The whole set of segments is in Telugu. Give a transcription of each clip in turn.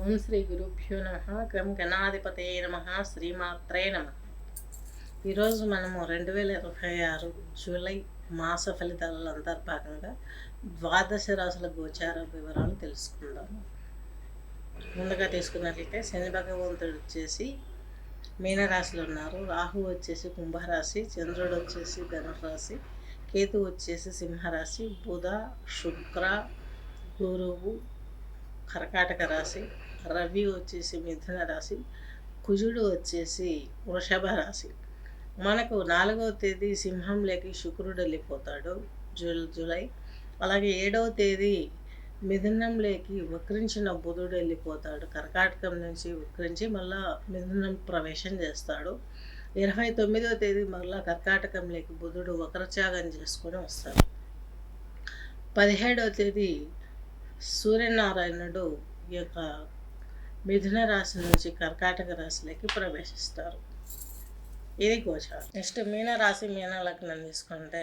ఓం శ్రీ గురుభ్యో నమ. గం గణాధిపతయే నమ. శ్రీమాత్రే నమ. ఈరోజు మనము 2026 జూలై మాస ఫలితాల అంతర్భాగంగా ద్వాదశ రాశుల గోచార వివరాలు తెలుసుకుందాము. ముందుగా తీసుకున్నట్లయితే శని భగవంతుడు వచ్చేసి మీనరాశిలో ఉన్నారు. రాహు వచ్చేసి కుంభరాశి, చంద్రుడు వచ్చేసి ధనురాశి, కేతు వచ్చేసి సింహరాశి, బుధ శుక్ర గురువు కర్కాటక రాశి, రవి వచ్చేసి మిథున రాశి, కుజుడు వచ్చేసి వృషభ రాశి. మనకు 4వ తేదీ సింహంలోకి శుక్రుడు వెళ్ళిపోతాడు జూలై. అలాగే 7వ తేదీ మిథునంలోకి వక్రించిన బుధుడు వెళ్ళిపోతాడు. కర్కాటకం నుంచి వక్రించి మళ్ళా మిథునం ప్రవేశం చేస్తాడు. 29వ తేదీ మళ్ళా కర్కాటకంలోకి బుధుడు వక్రత్యాగం చేసుకొని వస్తాడు. 17వ తేదీ సూర్యనారాయణుడు ఈ యొక్క మిథున రాశి నుంచి కర్కాటక రాశిలోకి ప్రవేశిస్తారు. ఇది గోచారం. నెక్స్ట్ మీనరాశి మీన లగ్నం తీసుకుంటే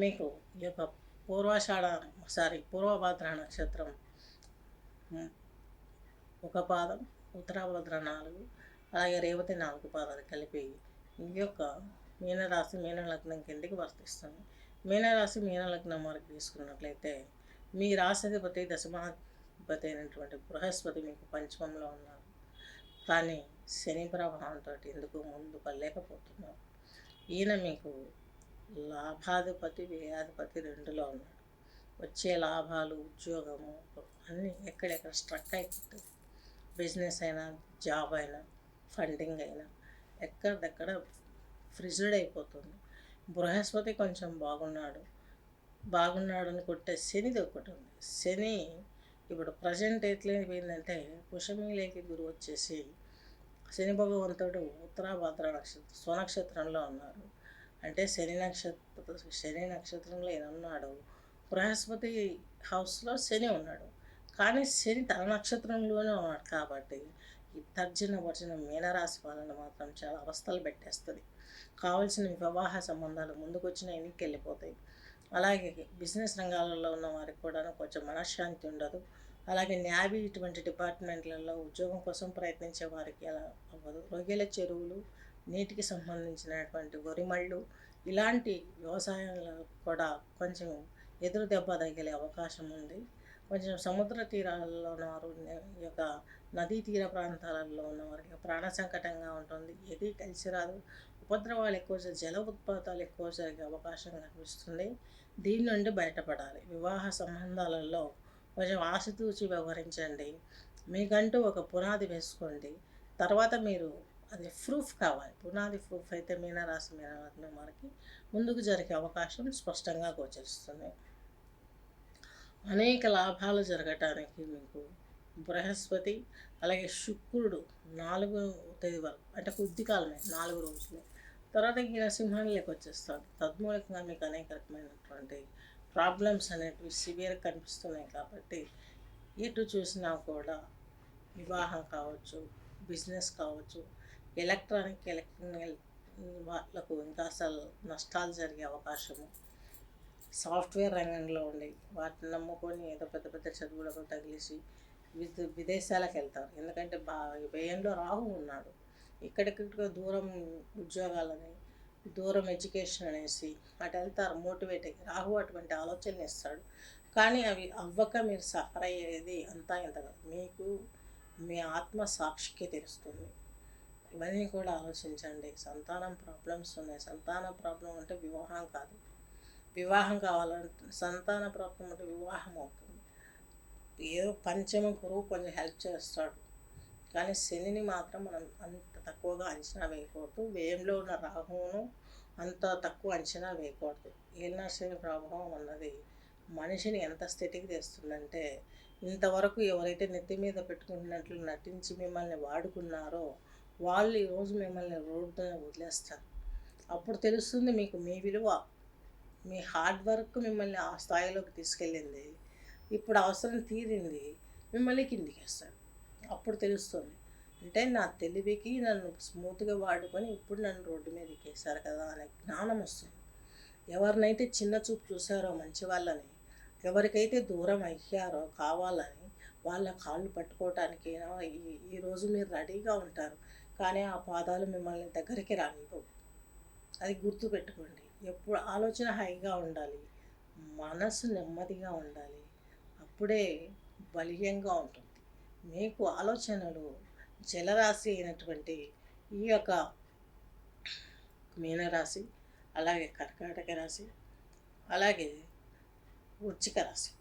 మీకు ఈ యొక్క పూర్వభాద్ర నక్షత్రం ఒక పాదం, ఉత్తరాభద్ర 4, అలాగే రేవతి 4 పాదాలు కలిపి ఈ యొక్క మీనరాశి మీన లగ్నం కిందికి వర్తిస్తుంది. మీనరాశి మీన లగ్నం వరకు తీసుకున్నట్లయితే మీ రాశిధిపతి దశమాధిపతి అయినటువంటి బృహస్పతి మీకు పంచమంలో ఉన్నారు. కానీ శని ప్రభావంతో ఎందుకు ముందు పడలేకపోతున్నారు. ఈయన మీకు లాభాధిపతి వ్యయాధిపతి 2లో ఉన్నాడు. వచ్చే లాభాలు ఉద్యోగము అన్నీ ఎక్కడెక్కడ స్ట్రక్ అయిపోతుంది. బిజినెస్ అయినా జాబ్ అయినా ఫండింగ్ అయినా ఎక్కడెక్కడ ఫ్రిజ్డ్ అయిపోతుంది. బృహస్పతి కొంచెం బాగున్నాడని కొట్టే శనిది ఒకటి ఉంది. శని ఇప్పుడు ప్రజెంట్ ఎట్లయిపోయిందంటే పుష్యమిలోకి గురువు వచ్చేసి శని భగవంతుడు ఉత్తరాభద్ర స్వనక్షత్రంలో ఉన్నారు. అంటే శని నక్షత్రంలో ఈయన ఉన్నాడు. బృహస్పతి హౌస్లో శని ఉన్నాడు. కానీ శని తన నక్షత్రంలోనే ఉన్నాడు కాబట్టి ఈ భర్జన మీనరాశి వాళ్ళని మాత్రం చాలా అవస్థలు పెట్టేస్తుంది. కావాల్సిన వివాహ సంబంధాలు ముందుకొచ్చిన ఎన్నిక వెళ్ళిపోతాయి. అలాగే బిజినెస్ రంగాలలో ఉన్న వారికి కూడా కొంచెం మనశ్శాంతి ఉండదు. అలాగే న్యావీ ఇటువంటి డిపార్ట్మెంట్లలో ఉద్యోగం కోసం ప్రయత్నించే వారికి అలా అవ్వదు. రొయ్యల చెరువులు, నీటికి సంబంధించినటువంటి వరిమళ్ళు ఇలాంటి వ్యవసాయంలో కూడా కొంచెం ఎదురు దెబ్బ తగిలే అవకాశం ఉంది. కొంచెం సముద్ర తీరాలలో ఉన్నవారు, ఈ యొక్క నదీ తీర ప్రాంతాలలో ఉన్నవారికి ప్రాణ సంకటంగా ఉంటుంది. ఏది కలిసి రాదు. ఉపద్రవాలు ఎక్కువ, జల ఉత్పాతాలు ఎక్కువ జరిగే అవకాశం కనిపిస్తుంది. దీని నుండి బయటపడాలి. వివాహ సంబంధాలలో కొంచెం ఆచితూచి వ్యవహరించండి. మీకంటూ ఒక పునాది వేసుకోండి. తర్వాత మీరు అది ప్రూఫ్ కావాలి. పునాది ప్రూఫ్ అయితే మీనరాశి మీన లగ్నం వారికి ముందుకు జరిగే అవకాశం స్పష్టంగా గోచరిస్తుంది. అనేక లాభాలు జరగటానికి మీకు బృహస్పతి అలాగే శుక్రుడు 4వ తేదీ వరకు, అంటే కొద్ది కాలమే 4 రోజులు, తర్వాత ఈయన సింహానికి వచ్చేస్తాడు. తద్మూలకంగా మీకు అనేక రకమైనటువంటి ప్రాబ్లమ్స్ అనేటివి సివియర్ కనిపిస్తున్నాయి. కాబట్టి ఎటు చూసినా కూడా వివాహం కావచ్చు, బిజినెస్ కావచ్చు, ఎలక్ట్రికల్ వాళ్ళకు ఇంకా అసలు నష్టాలు జరిగే అవకాశము. సాఫ్ట్వేర్ రంగంలో ఉండి వాటిని నమ్ముకొని ఏదో పెద్ద పెద్ద చదువులకు తగిలిసి విదేశాలకు వెళ్తారు. ఎందుకంటే వ్యయంలో రాహు ఉన్నాడు. ఇక్కడిక్కడ దూరం ఉద్యోగాలని, దూరం ఎడ్యుకేషన్ అనేసి అటు వెళ్తారు. మోటివేట్ అయ్యి రాహు అటువంటి ఆలోచనలు ఇస్తాడు. కానీ అవి అవ్వక మీరు సఫర్ అయ్యేది అంతా ఇంత కాదు. మీకు మీ ఆత్మ సాక్షికే తెలుస్తుంది. ఇవన్నీ కూడా ఆలోచించండి. సంతానం ప్రాబ్లమ్స్ ఉన్నాయి. సంతాన ప్రాబ్లం అంటే వివాహం కాదు. వివాహం కావాలంటే సంతాన ప్రాప్తం అంటే వివాహం అవుతుంది. ఏదో పంచమ గురువు కొంచెం హెల్ప్ చేస్తాడు. కానీ శనిని మాత్రం మనం అంత తక్కువగా అంచనా వేయకూడదు. వ్యయంలో ఉన్న రాహువును అంత తక్కువ అంచనా వేయకూడదు. ఏలినాటి శని ప్రభావం అన్నది మనిషిని ఎంత స్థితికి తెస్తుందంటే, ఇంతవరకు ఎవరైతే నెత్తి మీద పెట్టుకున్నట్లు నటించి మిమ్మల్ని వాడుకున్నారో వాళ్ళు ఈరోజు మిమ్మల్ని రోడ్డున వదిలేస్తారు. అప్పుడు తెలుస్తుంది మీకు మీ విలువ. మీ హార్డ్ వర్క్ మిమ్మల్ని ఆ స్థాయిలోకి తీసుకెళ్ళింది. ఇప్పుడు అవసరం తీరింది, మిమ్మల్ని కిందికి వేస్తాడు. అప్పుడు తెలుస్తుంది. అంటే నా తెలివికి నన్ను స్మూత్గా వాడుకొని ఇప్పుడు నన్ను రోడ్డు మీద ఎక్కేశారు కదా అనే జ్ఞానం వస్తుంది. ఎవరినైతే చిన్న చూపు చూసారో మంచి వాళ్ళని, ఎవరికైతే దూరం అయ్యారో కావాలని వాళ్ళ కాళ్ళు పట్టుకోవటానికి ఈరోజు మీరు రెడీగా ఉంటారు, కానీ ఆ పాదాలు మిమ్మల్ని దగ్గరికి రానివ్వవు. అది గుర్తుపెట్టుకోండి. ఎప్పుడు ఆలోచన హైగా ఉండాలి, మనసు నెమ్మదిగా ఉండాలి, అప్పుడే బలీయంగా ఉంటుంది. మీకు ఆలోచనలు జలరాశి అయినటువంటి ఈ యొక్క మీనరాశి, అలాగే కర్కాటక రాశి, అలాగే వృశ్చిక రాశి,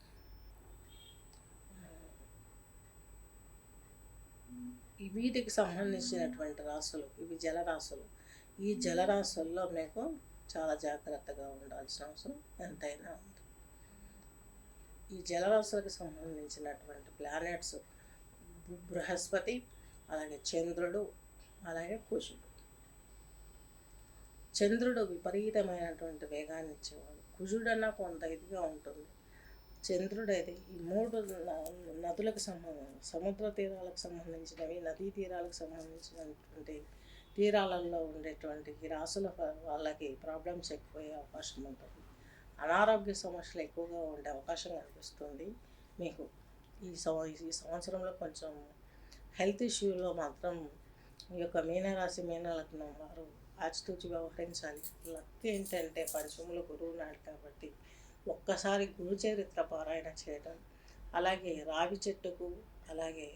వీటికి సంబంధించినటువంటి రాశులు ఇవి జలరాశులు. ఈ జలరాశుల్లో మీకు చాలా జాగ్రత్తగా ఉండాల్సిన అవసరం ఎంతైనా ఉంది. ఈ జలరాశులకు సంబంధించినటువంటి ప్లానెట్స్ బృహస్పతి, అలాగే చంద్రుడు, అలాగే కుజుడు. చంద్రుడు విపరీతమైనటువంటి వేగాన్ని ఇచ్చేవాడు, కుజుడన్నా కొంత ఇదిగా ఉంటుంది. చంద్రుడు అయితే ఈ మూడు నదులకు సముద్ర తీరాలకు సంబంధించినవి, నదీ తీరాలకు సంబంధించినటువంటి తీరాలలో ఉండేటువంటి ఈ రాసుల వాళ్ళకి ప్రాబ్లమ్స్ ఎక్కువయ్యే అవకాశం ఉంటుంది. అనారోగ్య సమస్యలు ఎక్కువగా ఉండే అవకాశం కనిపిస్తుంది మీకు. ఈ సంవత్సరంలో కొంచెం హెల్త్ ఇష్యూలో మాత్రం ఈ యొక్క మీనరాశి మీనలగ్నం వారు ఆచితూచి వ్యవహరించాలి. లక్ ఏంటంటే పంచములు గురువు నాడు కాబట్టి ఒక్కసారి గురు చరిత్ర పారాయణ చేయడం, అలాగే రావి చెట్టుకు అలాగే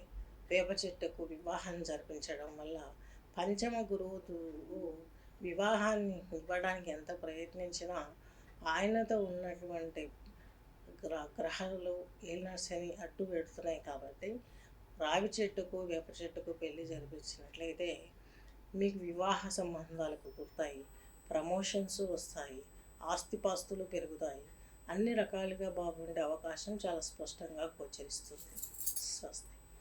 వేప చెట్టుకు వివాహం జరిపించడం వల్ల పంచమ గురువు వివాహాన్ని ఇవ్వడానికి ఎంత ప్రయత్నించినా ఆయనతో ఉన్నటువంటి గ్రహాలు ఏలిన శని అడ్డు పెడుతున్నాయి. కాబట్టి రావి చెట్టుకు వేప చెట్టుకు పెళ్లి జరిపించినట్లయితే మీకు వివాహ సంబంధాలు కుదురుతాయి, ప్రమోషన్స్ వస్తాయి, ఆస్తిపాస్తులు పెరుగుతాయి, అన్ని రకాలుగా బాగుండే అవకాశం చాలా స్పష్టంగా గోచరిస్తుంది. స్వస్తి.